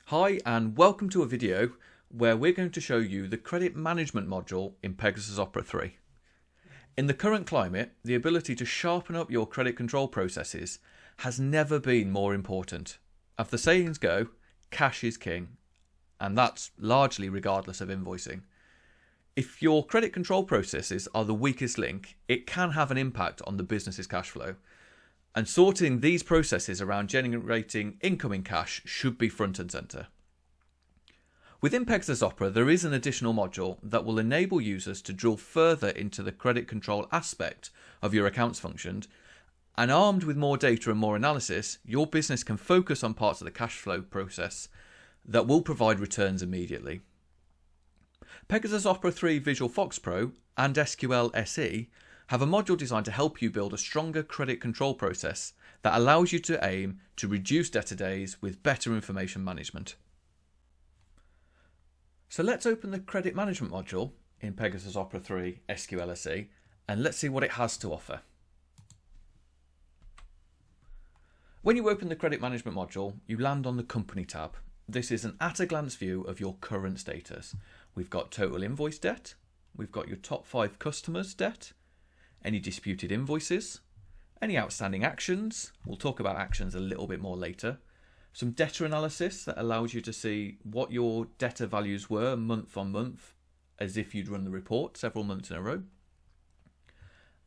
Hi and welcome to a video where we're going to show you the credit management module in Pegasus Opera 3. In the current climate, the ability to sharpen up your credit control processes has never been more important. As the sayings go, cash is king, and that's largely regardless of invoicing. If your credit control processes are the weakest link, it can have an impact on the business's cash flow. And sorting these processes around generating incoming cash should be front and centre. Within Pegasus Opera, there is an additional module that will enable users to drill further into the credit control aspect of your accounts function, and armed with more data and more analysis, your business can focus on parts of the cash flow process that will provide returns immediately. Pegasus Opera 3 Visual Fox Pro and SQL SE have a module designed to help you build a stronger credit control process that allows you to aim to reduce debtor days with better information management. So let's open the credit management module in Pegasus Opera 3 SQL SE and let's see what it has to offer. When you open the credit management module, you land on the company tab. This is an at-a-glance view of your current status. We've got total invoice debt, we've got your top 5 customers' debt, any disputed invoices, any outstanding actions, we'll talk about actions a little bit more later, some debtor analysis that allows you to see what your debtor values were month on month as if you'd run the report several months in a row,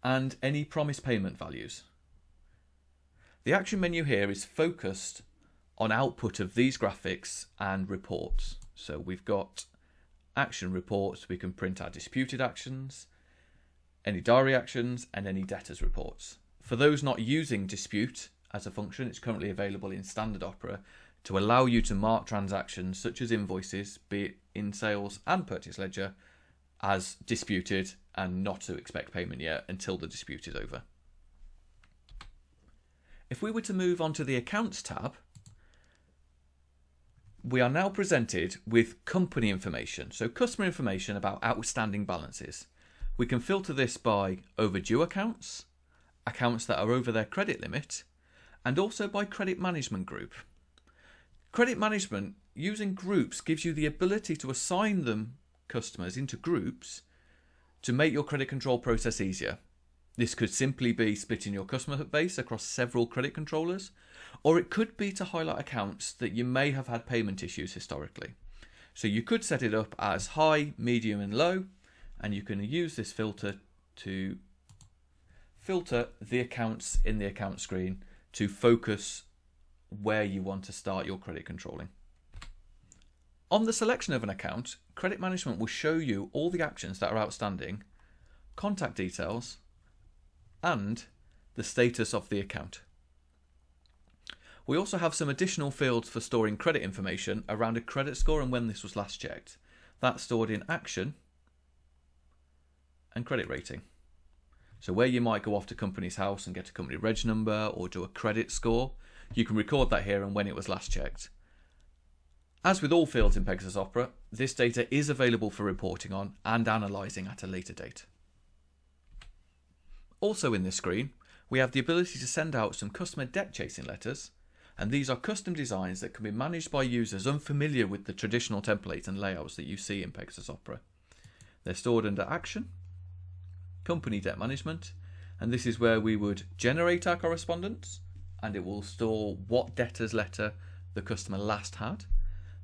and any promised payment values. The action menu here is focused on output of these graphics and reports. So we've got action reports, we can print our disputed actions, any diary actions and any debtors reports. For those not using dispute as a function, it's currently available in standard Opera to allow you to mark transactions such as invoices, be it in sales and purchase ledger, as disputed and not to expect payment yet until the dispute is over. If we were to move on to the accounts tab, we are now presented with company information, so customer information about outstanding balances. We can filter this by overdue accounts, accounts that are over their credit limit, and also by credit management group. Credit management using groups gives you the ability to assign them customers into groups to make your credit control process easier. This could simply be splitting your customer base across several credit controllers, or it could be to highlight accounts that you may have had payment issues historically. So you could set it up as high, medium and low, and you can use this filter to filter the accounts in the account screen to focus where you want to start your credit controlling. On the selection of an account, credit management will show you all the actions that are outstanding, contact details, and the status of the account. We also have some additional fields for storing credit information around a credit score and when this was last checked. That's stored in action and credit rating. So where you might go off to company's house and get a company reg number or do a credit score, you can record that here and when it was last checked. As with all fields in Pegasus Opera, this data is available for reporting on and analysing at a later date. Also in this screen, we have the ability to send out some customer debt chasing letters, and these are custom designs that can be managed by users unfamiliar with the traditional templates and layouts that you see in Pegasus Opera. They're stored under Action, Company Debt Management, and this is where we would generate our correspondence, and it will store what debtor's letter the customer last had.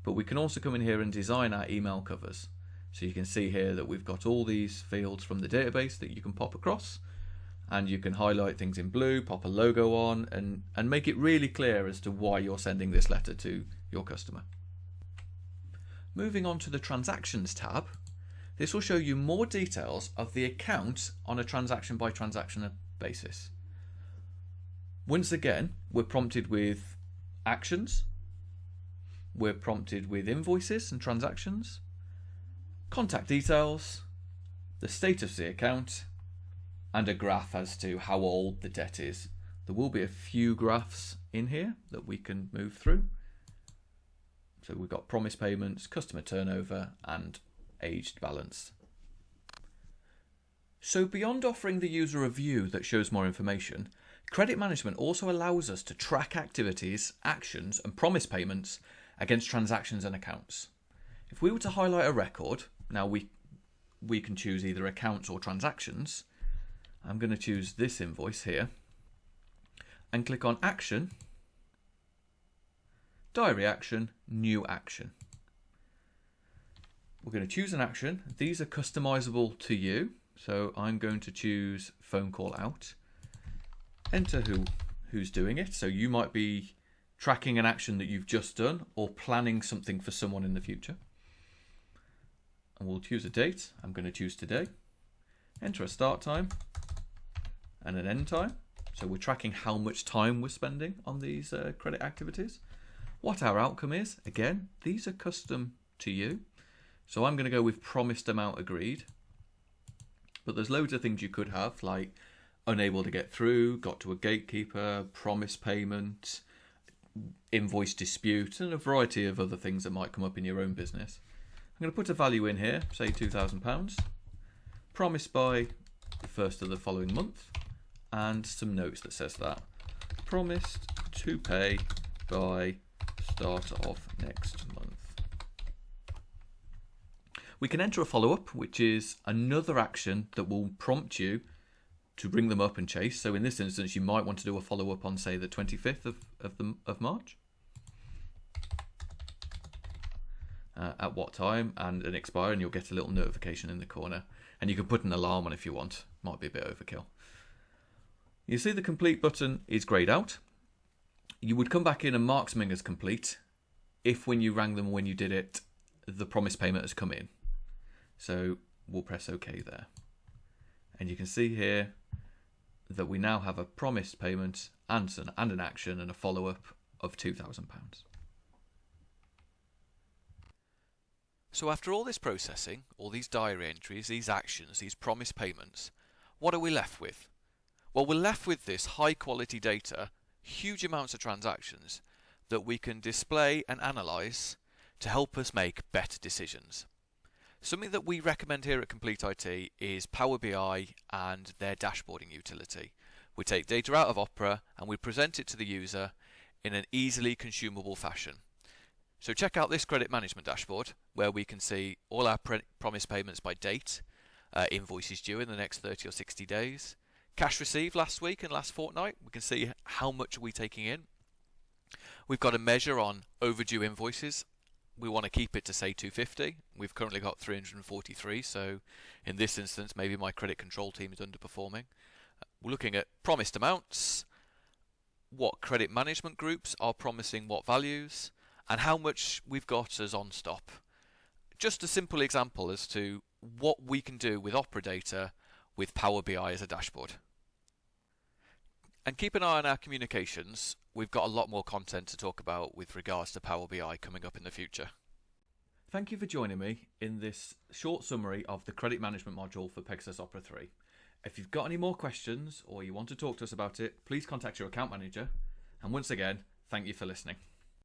But we can also come in here and design our email covers. So you can see here that we've got all these fields from the database that you can pop across, and you can highlight things in blue, pop a logo on, and make it really clear as to why you're sending this letter to your customer. Moving on to the Transactions tab, this will show you more details of the account on a transaction by transaction basis. Once again, we're prompted with actions, we're prompted with invoices and transactions, contact details, the status of the account, and a graph as to how old the debt is. There will be a few graphs in here that we can move through. So we've got promised payments, customer turnover, and aged balance. So beyond offering the user a view that shows more information, credit management also allows us to track activities, actions, and promise payments against transactions and accounts. If we were to highlight a record, now we can choose either accounts or transactions. I'm going to choose this invoice here and click on Action, Diary Action, New Action. We're going to choose an action. These are customizable to you. So I'm going to choose phone call out. Enter who's doing it. So you might be tracking an action that you've just done or planning something for someone in the future. And we'll choose a date. I'm going to choose today. Enter a start time and an end time. So we're tracking how much time we're spending on these credit activities. What our outcome is, again, these are custom to you. So I'm going to go with promised amount agreed. But there's loads of things you could have, like unable to get through, got to a gatekeeper, promise payment, invoice dispute, and a variety of other things that might come up in your own business. I'm going to put a value in here, say £2,000, promised by the first of the following month, and some notes that says that. Promised to pay by start of next month. We can enter a follow-up, which is another action that will prompt you to bring them up and chase. So in this instance, you might want to do a follow-up on, say, the 25th of March. At what time and an expire, and you'll get a little notification in the corner. And you can put an alarm on if you want. Might be a bit overkill. You see the complete button is greyed out. You would come back in and mark something as complete if when you rang them, when you did it, the promised payment has come in. So we'll press OK there. And you can see here that we now have a promised payment and an action and a follow-up of £2,000. So after all this processing, all these diary entries, these actions, these promised payments, what are we left with? Well, we're left with this high quality data, huge amounts of transactions that we can display and analyse to help us make better decisions. Something that we recommend here at Complete IT is Power BI and their dashboarding utility. We take data out of Opera and we present it to the user in an easily consumable fashion. So check out this credit management dashboard where we can see all our promised payments by date, invoices due in the next 30 or 60 days, cash received last week and last fortnight. We can see how much are we taking in. We've got a measure on overdue invoices. We want to keep it to say 250. We've currently got 343, so in this instance maybe my credit control team is underperforming. We're looking at promised amounts, what credit management groups are promising what values, and how much we've got as on stop. Just a simple example as to what we can do with Opera data with Power BI as a dashboard. And keep an eye on our communications. We've got a lot more content to talk about with regards to Power BI coming up in the future. Thank you for joining me in this short summary of the credit management module for Pegasus Opera 3. If you've got any more questions or you want to talk to us about it, please contact your account manager. And once again, thank you for listening.